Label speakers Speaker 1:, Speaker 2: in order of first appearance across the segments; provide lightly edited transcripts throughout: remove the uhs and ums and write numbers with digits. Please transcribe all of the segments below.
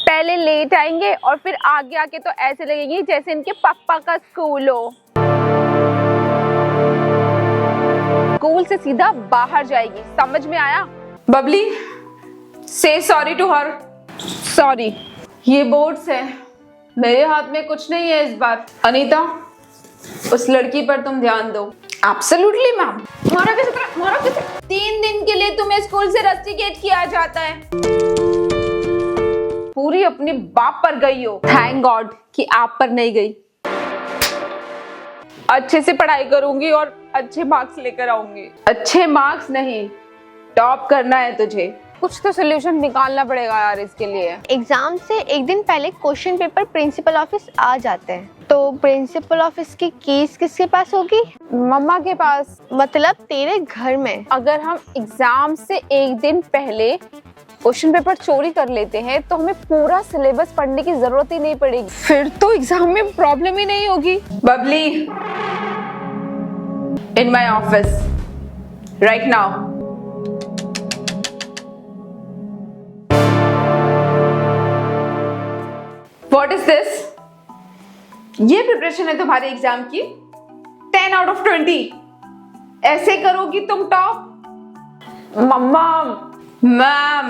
Speaker 1: पहले लेट आएंगे और फिर आगे आके तो ऐसे लगेंगे जैसे इनके पापा का स्कूल हो। स्कूल से सीधा बाहर जाएगी, समझ में आया?
Speaker 2: बबली, से सॉरी टू हर।
Speaker 1: सॉरी।
Speaker 2: ये बोर्ड्स है, मेरे हाथ में कुछ नहीं है इस बार। अनीता, उस लड़की पर तुम ध्यान दो।
Speaker 1: Absolutely ma'am. मारा कैसे? 3 दिन के लिए तुम्हें स्कूल से रस्टिकेट किया जाता है। पूरी अपने बाप पर गई हो। थैंक गॉड कि आप पर नहीं गई। अच्छे से पढ़ाई करूंगी और अच्छे मार्क्स लेकर आऊंगी। अच्छे मार्क्स नहीं, टॉप करना है तुझे। कुछ तो सोल्यूशन निकालना पड़ेगा यार इसके लिए।
Speaker 3: एग्जाम से एक दिन पहले क्वेश्चन पेपर प्रिंसिपल ऑफिस आ जाते हैं, तो प्रिंसिपल ऑफिस की कीज किसके पास होगी?
Speaker 1: मम्मा के पास।
Speaker 3: मतलब तेरे घर में।
Speaker 1: अगर हम एग्जाम से एक दिन पहले क्वेश्चन पेपर चोरी कर लेते हैं तो हमें पूरा सिलेबस पढ़ने की जरूरत ही नहीं पड़ेगी, फिर तो एग्जाम में प्रॉब्लम ही नहीं होगी।
Speaker 2: Babli, in my office right now. What is this? ये प्रिपरेशन है तुम्हारे एग्जाम की? 10 आउट ऑफ 20। ऐसे करोगी तुम टॉप?
Speaker 1: मम्मा।
Speaker 2: मैम।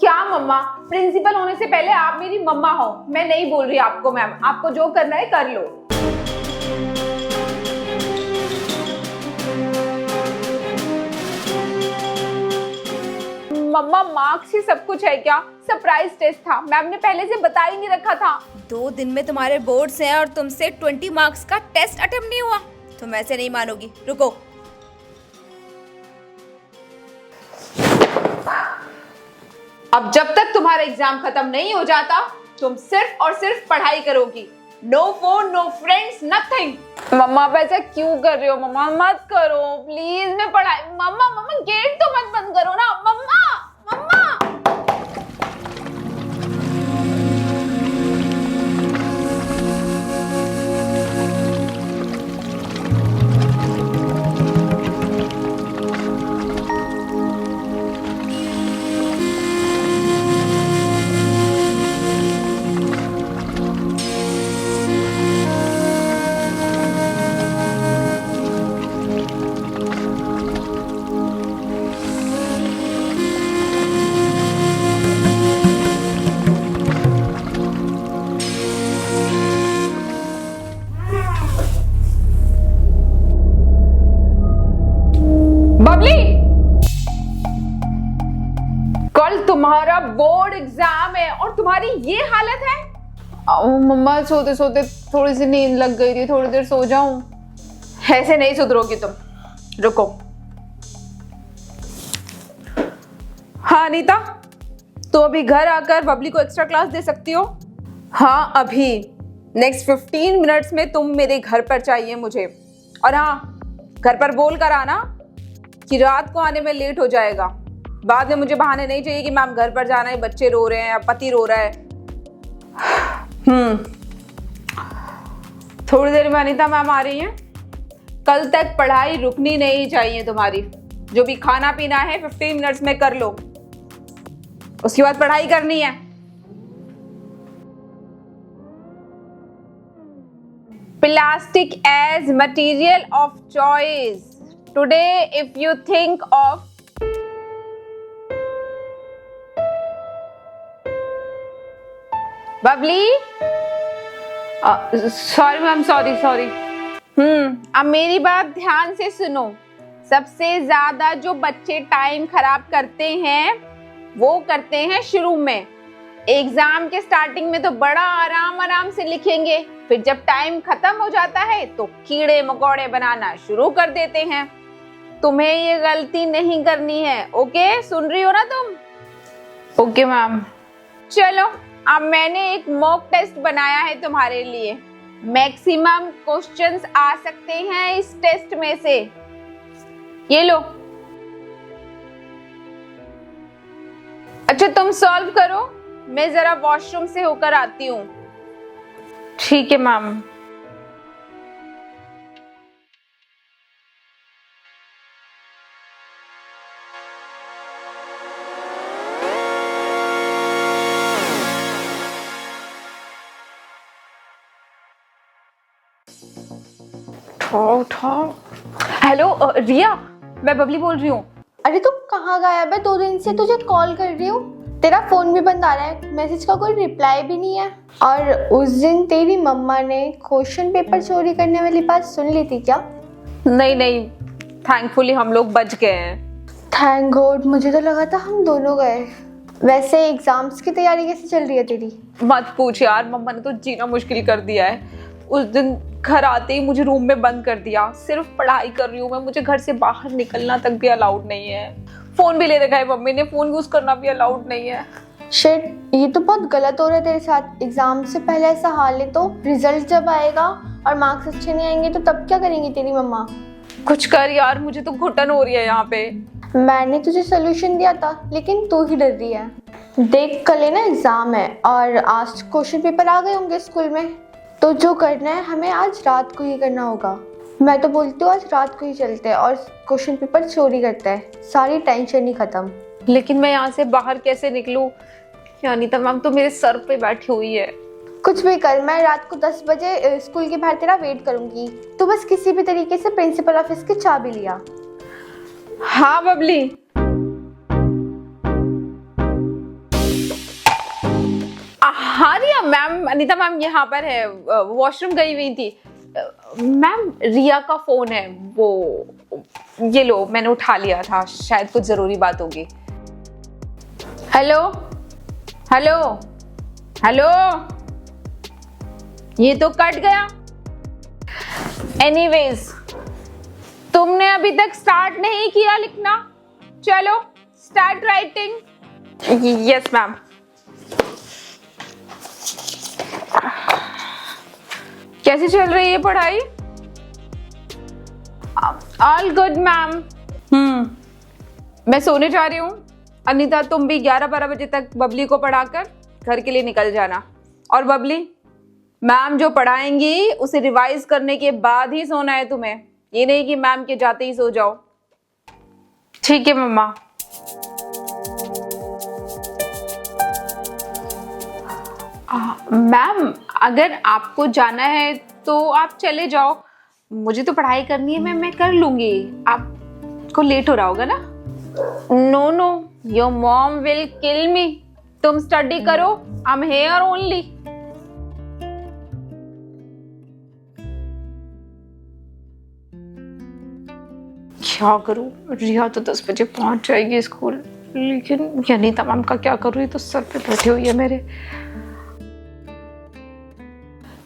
Speaker 1: क्या मम्मा? प्रिंसिपल होने से पहले आप मेरी मम्मा हो। मैं नहीं बोल रही आपको मैम, आपको जो करना है कर लो। मम्मा, मार्क्स ही सब कुछ है क्या? सरप्राइज टेस्ट था, मैम ने पहले से बता ही नहीं रखा था।
Speaker 4: 2 दिन में तुम्हारे बोर्ड्स हैं और तुमसे 20 मार्क्स का टेस्ट अटेम्प्ट नहीं हुआ। तुम ऐसे नहीं मानोगी, रुको।
Speaker 2: अब जब तक तुम्हारा एग्जाम खत्म नहीं हो जाता तुम सिर्फ और सिर्फ पढ़ाई करोगी। No phone, no friends, nothing.
Speaker 1: मम्मा आप ऐसा क्यों कर रहे हो? मम्मा मत करो प्लीज, मैं पढ़ाई। मम्मा गेट तो मत बंद करो ना। मम्मा।
Speaker 2: बबली, कल तुम्हारा बोर्ड एग्जाम है और तुम्हारी ये हालत है।
Speaker 1: मम्मा सोते सोते थोड़ी सी नींद लग गई थी, थोड़ी देर सो जाऊं।
Speaker 2: ऐसे नहीं सुधरोगी तुम, रुको। हाँ अनीता, तो अभी घर आकर बबली को एक्स्ट्रा क्लास दे सकती हो? हाँ अभी, नेक्स्ट 15 मिनट्स में तुम मेरे घर पर चाहिए मुझे। और हाँ, घर पर बोल कर आना कि रात को आने में लेट हो जाएगा। बाद में मुझे बहाने नहीं चाहिए कि मैम घर पर जाना है, बच्चे रो रहे हैं या पति रो रहा है। थोड़ी देर में अनीता मैम आ रही हैं। कल तक पढ़ाई रुकनी नहीं चाहिए तुम्हारी। जो भी खाना पीना है 15 मिनट्स में कर लो, उसके बाद पढ़ाई करनी है।
Speaker 1: Plastic as material of choice. Today, if you think of Babli,
Speaker 2: sorry ma'am, sorry.
Speaker 1: अब मेरी बात ध्यान से सुनो। सबसे ज्यादा जो बच्चे टाइम खराब करते हैं वो करते हैं शुरू में। एग्जाम के स्टार्टिंग में तो बड़ा आराम से लिखेंगे, फिर जब टाइम खत्म हो जाता है तो कीड़े मकोड़े बनाना शुरू कर देते हैं। तुम्हें ये गलती नहीं करनी है, ओके? सुन रही हो ना तुम?
Speaker 2: Okay ma'am.
Speaker 1: चलो, अब मैंने एक मॉक टेस्ट बनाया है तुम्हारे लिए। मैक्सिमम क्वेश्चंस आ सकते हैं इस टेस्ट में से। ये लो। अच्छा तुम सॉल्व करो, मैं जरा वॉशरूम से होकर आती हूँ।
Speaker 2: ठीक है मैम। उठाओ। हेलो रिया, मैं बबली बोल रही हूँ।
Speaker 3: अरे तू कहाँ गायब है? 2 दिन से तुझे कॉल कर रही हूँ, तेरा फोन भी बंद आ रहा है, मैसेज का कोई रिप्लाई भी नहीं है। और उस दिन तेरी मम्मा ने क्वेश्चन पेपर चोरी करने वाली बात सुन ली थी क्या?
Speaker 2: नहीं, थैंकफुली हम लोग बच गए हैं।
Speaker 3: थैंक गॉड, मुझे तो लगा था हम दोनों गए। वैसे एग्जाम्स की तैयारी कैसे चल रही है तेरी?
Speaker 2: मत पूछ यार, मम्मा ने तो जीना मुश्किल कर दिया है। उस दिन घर आते ही मुझे रूम में बंद कर दिया। सिर्फ पढ़ाई कर रही हूँ मैं, मुझे घर से बाहर निकलना तक भी अलाउड नहीं है। फोन भी ले रखा है मम्मी ने, फोन यूज करना भी अलाउड नहीं है।
Speaker 3: शिट, ये तो बहुत गलत हो रहा है तेरे साथ। एग्जाम से पहले ऐसा हाल है तो रिजल्ट जब आएगा और मार्क्स अच्छे नहीं आएंगे तो तब क्या करेंगी तेरी मम्मा?
Speaker 2: कुछ कर यार, मुझे तो घुटन हो रही है यहाँ पे।
Speaker 3: मैंने तुझे सोल्यूशन दिया था लेकिन तू ही डर रही है। देख, कल है ना एग्जाम है और आज क्वेश्चन पेपर आ गए होंगे स्कूल में, तो जो करना है हमें आज रात को ही करना होगा। मैं तो बोलती हूँ आज रात को ही चलते हैं और क्वेश्चन पेपर चोरी करते हैं, सारी टेंशन ही खत्म।
Speaker 2: लेकिन मैं यहाँ से बाहर कैसे निकलूं? अनीता मैम तो मेरे सर पे बैठी हुई है।
Speaker 3: कुछ भी कर, मैं रात को 10 बजे स्कूल के बाहर तेरा वेट करूंगी। तू बस किसी भी तरीके से प्रिंसिपल ऑफिस की चाबी लिया।
Speaker 2: हाँ बबली। हाँ रिया मैम, अनीता मैम यहाँ पर है, वॉशरूम गई हुई थी। मैम रिया का फोन है, वो ये लो, मैंने उठा लिया था, शायद कुछ जरूरी बात होगी। हेलो हेलो हेलो, ये तो कट गया। एनीवेज, तुमने अभी तक स्टार्ट नहीं किया लिखना, चलो स्टार्ट राइटिंग। Yes ma'am. कैसी चल रही है पढ़ाई? All good ma'am. मैं सोने जा रही हूँ। अनीता तुम भी 11-12 बजे तक बबली को पढ़ाकर घर के लिए निकल जाना। और बबली, मैम जो पढ़ाएंगी उसे रिवाइज करने के बाद ही सोना है तुम्हें, ये नहीं कि मैम के जाते ही सो जाओ। ठीक है मम्मा। मैम अगर आपको जाना है तो आप चले जाओ, मुझे तो पढ़ाई करनी है, मैं कर लूंगी। आपको लेट हो रहा होगा ना? No no, your mom will kill me. तुम स्टडी करो, आई एम हियर ओनली। क्या करूं? रिया तो 10 बजे पहुंच जाएगी स्कूल, लेकिन अनीता मैम का क्या करूं? ये तो सर पे बैठी हुई है मेरे।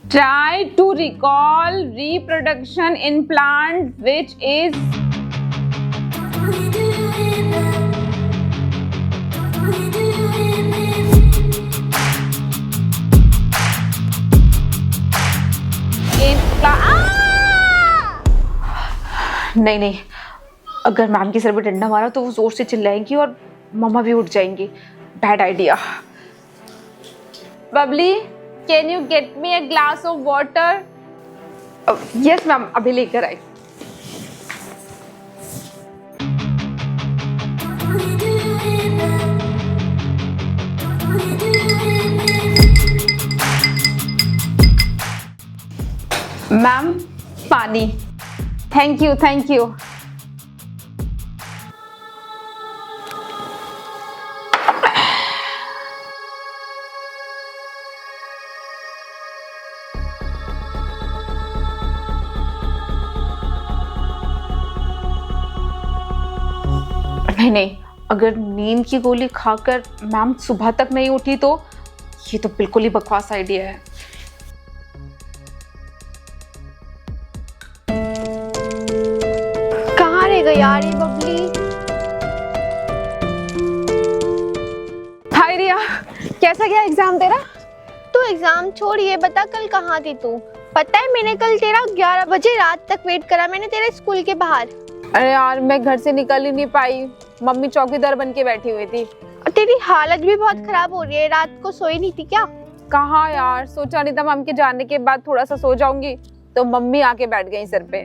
Speaker 2: Try to recall reproduction in plant which is नहीं, अगर मैम के सर पे डंडा मारा तो वो जोर से चिल्लाएंगी और मम्मा भी उठ जाएंगी। Bad idea. Babli, Can you get me a glass of water? Yes ma'am, अभी लेकर आई। मैम पानी। Thank you thank you. नहीं, अगर नींद की गोली खाकर मैम सुबह तक नहीं उठी तो ये तो बिल्कुल ही बकवास आइडिया है।
Speaker 3: कहाँ रह गई यार ये बबली?
Speaker 2: हाय रिया, कैसा गया एग्जाम तेरा?
Speaker 3: तू एग्जाम छोड़, ये बता कल कहाँ थी तू? पता है मैंने कल तेरा 11 बजे रात तक वेट करा मैंने तेरे स्कूल के बाहर।
Speaker 2: अरे यार, मैं घर से निकल ही नहीं पाई, मम्मी चौकीदार बन के बैठी हुई थी।
Speaker 3: और तेरी हालत भी बहुत खराब हो रही है, रात को सोई नहीं थी क्या?
Speaker 2: कहाँ यार, सोचा नहीं था मम्मी के जाने के बाद थोड़ा सा सो जाऊंगी तो मम्मी आके बैठ गई सर पे।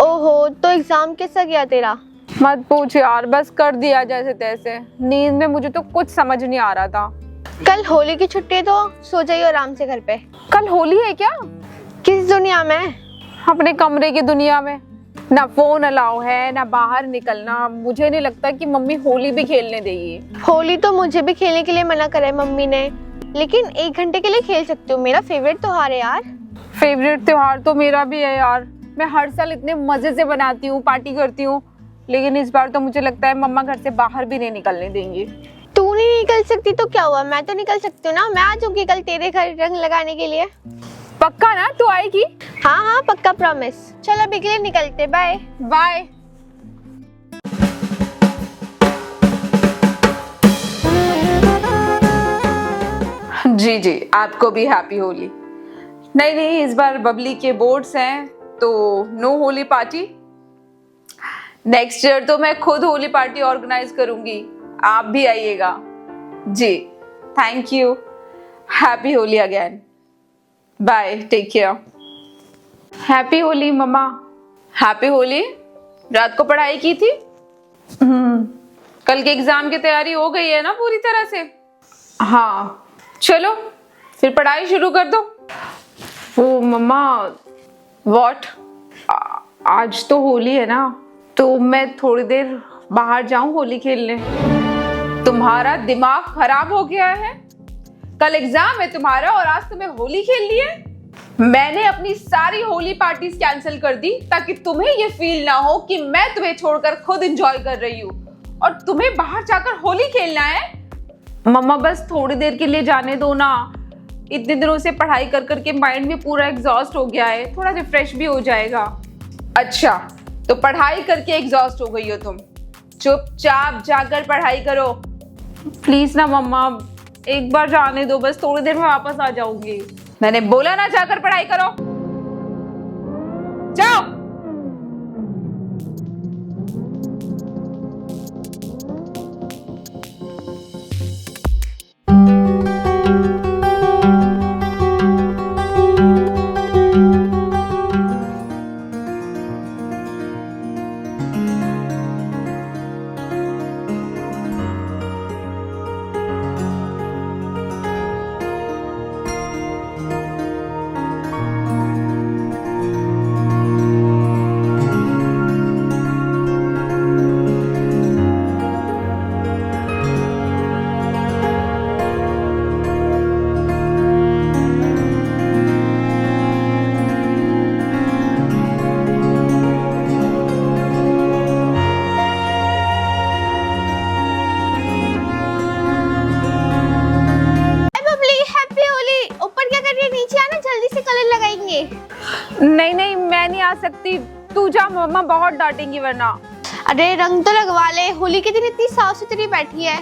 Speaker 3: ओहो, तो एग्जाम कैसा गया तेरा?
Speaker 2: मत पूछ यार, बस कर दिया जैसे तैसे। नींद में मुझे तो कुछ समझ नहीं आ रहा था।
Speaker 3: कल होली की छुट्टी है तो सो जाइए आराम से घर पे।
Speaker 2: कल होली है क्या?
Speaker 3: किस दुनिया में?
Speaker 2: अपने कमरे की दुनिया में ना फोन अलाउ है ना बाहर निकलना। मुझे नहीं लगता कि मम्मी होली भी खेलने देगी।
Speaker 3: होली तो मुझे भी खेलने के लिए मना करा है मम्मी ने, लेकिन 1 घंटे के लिए खेल सकती हूँ। मेरा फेवरेट त्योहार है यार।
Speaker 2: फेवरेट त्योहार तो मेरा भी है यार। मैं हर साल इतने मजे से बनाती हूँ, पार्टी करती हूँ, लेकिन इस बार तो मुझे लगता है मम्मा घर से बाहर भी नहीं निकलने देंगी।
Speaker 3: तू नहीं निकल सकती तो क्या हुआ, मैं तो निकल सकती हूँ ना। मैं आ जाऊंगी कल तेरे घर रंग लगाने के लिए।
Speaker 2: पक्का ना तू आएगी?
Speaker 3: हाँ हाँ पक्का, प्रॉमिस। चल अभी के लिए निकलते, बाय
Speaker 2: बाय। जी जी, आपको भी हैप्पी होली। नहीं, इस बार बबली के बोर्ड्स हैं तो no Holi party. Next year तो मैं खुद होली पार्टी ऑर्गेनाइज करूंगी, आप भी आइएगा। जी, thank you. Happy Holi again. Bye, take care. Happy Holi मम्मा। हैप्पी होली। रात को पढ़ाई की थी? कल के एग्जाम की तैयारी हो गई है ना पूरी तरह से? हाँ, चलो फिर पढ़ाई शुरू कर दो। ओ मम्मा, व्हाट? आज तो होली है ना, तो मैं थोड़ी देर बाहर जाऊं होली खेलने। तुम्हारा दिमाग खराब हो गया है? कल एग्जाम है तुम्हारा और आज तुम्हें होली खेलनी है? मैंने अपनी सारी होली पार्टीज कैंसिल कर दी ताकि तुम्हें ये फील ना हो कि मैं तुम्हें छोड़कर खुद एंजॉय कर रही हूँ और तुम्हें बाहर जाकर होली खेलना है। मम्मा बस थोड़ी देर के लिए जाने दो ना। इतने दिनों से पढ़ाई कर करके माइंड भी पूरा एग्जॉस्ट हो गया है, थोड़ा रिफ्रेश भी हो जाएगा। अच्छा, तो पढ़ाई करके एग्जॉस्ट हो गई हो तुम? चुपचाप जाकर पढ़ाई करो। प्लीज ना मम्मा, एक बार जाने दो, बस थोड़ी देर में वापस आ जाऊंगी। मैंने बोला ना जाकर पढ़ाई करो, जाओ। नहीं, मैं नहीं आ सकती। तू जा, मम्मा बहुत डांटेंगी वरना।
Speaker 3: अरे रंग तो लगवा ले, होली के दिन इतनी साफ सुथरी बैठी है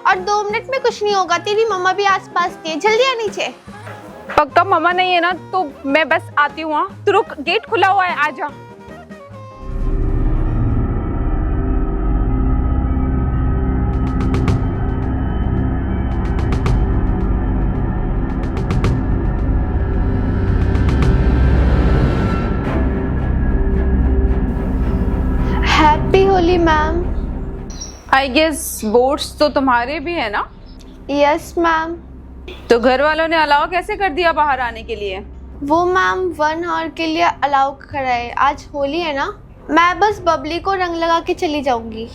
Speaker 3: और 2 मिनट में कुछ नहीं होगा। तेरी मम्मा भी आसपास थी, जल्दी आ नीचे।
Speaker 2: पक्का मम्मा नहीं है ना, तो मैं बस आती हूँ। तू रुक, गेट खुला हुआ है, आजा।
Speaker 3: Happy Holi ma'am.
Speaker 2: I guess boards तो तुम्हारे भी है ना?
Speaker 3: Yes ma'am.
Speaker 2: तो घर वालों ने अलाउ कैसे कर दिया बाहर आने के लिए?
Speaker 3: वो मैम 1 आवर के लिए अलाउ करा है। आज होली है ना, मैं बस बबली को रंग लगा के चली जाऊंगी।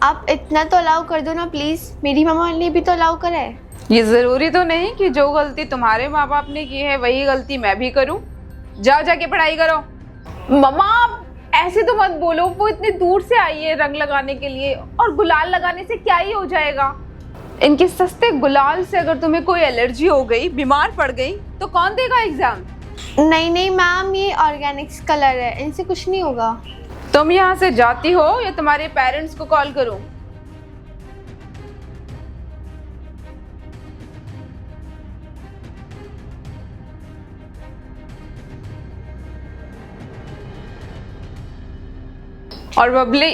Speaker 3: आप इतना तो अलाउ कर दो ना प्लीज, मेरी मम्मा ने भी तो अलाउ करा है।
Speaker 2: ये जरूरी तो नहीं कि जो गलती तुम्हारे माँ बाप ने की है वही गलती मैं भी करूं। जाओ, जाके पढ़ाई करो। मम्मा ऐसे तो मत बोलो, वो इतनी दूर से आई है रंग लगाने के लिए, और गुलाल लगाने से क्या ही हो जाएगा? इनके सस्ते गुलाल से अगर तुम्हें कोई एलर्जी हो गई, बीमार पड़ गई, तो कौन देगा एग्जाम?
Speaker 3: नहीं मैम, ये ऑर्गेनिक्स कलर है, इनसे कुछ नहीं होगा।
Speaker 2: तुम यहाँ से जाती हो या तुम्हारे पेरेंट्स को कॉल करूं? और बबली,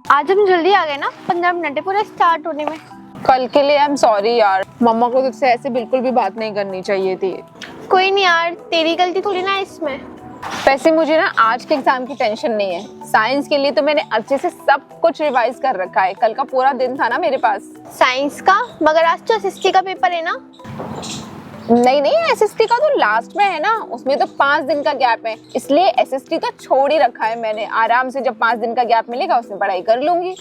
Speaker 3: आज हम जल्दी आ गए ना, 15 मिनट है पूरा स्टार्ट होने में।
Speaker 2: कल के लिए आई एम सॉरी यार। मम्मा को तुझसे ऐसे बिल्कुल भी बात नहीं करनी चाहिए थी।
Speaker 3: कोई नहीं यार, तेरी गलती थोड़ी ना है इसमें।
Speaker 1: वैसे मुझे ना आज के एग्जाम की टेंशन नहीं है। साइंस के लिए तो मैंने अच्छे से सब कुछ रिवाइज कर रखा है। कल का पूरा दिन था ना मेरे पास।
Speaker 3: साइंस का? मगर आज तो एसएसटी का पेपर है ना।
Speaker 1: नहीं नहीं, एसएसटी का तो लास्ट में है ना, उसमें तो 5 दिन का गैप है, इसलिए एसएसटी तो छोड़ ही रखा है मैंने। आराम से जब 5 दिन का गैप मिलेगा उसमें पढ़ाई कर लूंगी।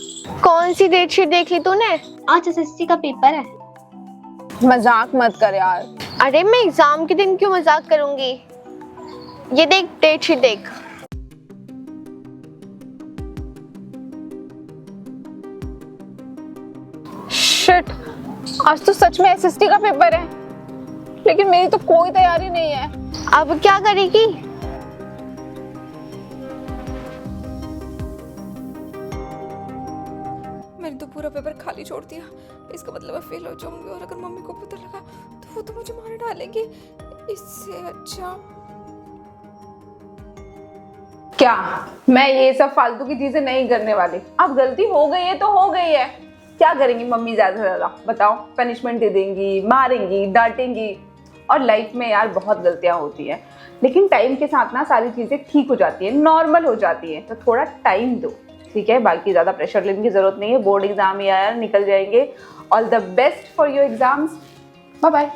Speaker 3: कौन सी डेट शीट देख ली तूने? आज एसएसटी का पेपर है।
Speaker 1: मजाक मत कर यार।
Speaker 3: अरे मैं एग्जाम के दिन क्यों मजाक करूंगी? ये देख डेट शीट देख।
Speaker 1: शिट, आज तो सच में एसएसटी का पेपर है, लेकिन मेरी तो कोई तैयारी नहीं है।
Speaker 3: अब क्या करेगी?
Speaker 4: मैंने तो पूरा पेपर खाली छोड़ दिया। इसका मतलब मैं फेल हो जाऊंगी और अगर मम्मी को पता लगा तो वो तो मुझे मार डालेगी। इससे अच्छा
Speaker 2: क्या मैं ये सब फालतू की चीजें नहीं करने वाली। अब गलती हो गई है तो हो गई है, क्या करेंगी मम्मी ज्यादा से ज्यादा? बताओ, पनिशमेंट दे देंगी, मारेंगी, डांटेंगी। और लाइफ में यार बहुत गलतियां होती हैं, लेकिन टाइम के साथ ना सारी चीजें ठीक हो जाती है, नॉर्मल हो जाती है। तो थोड़ा टाइम दो, ठीक है? बाकी ज्यादा प्रेशर लेने की जरूरत नहीं है। बोर्ड एग्जाम ही आया, निकल जाएंगे। All the best for your exams. Bye bye.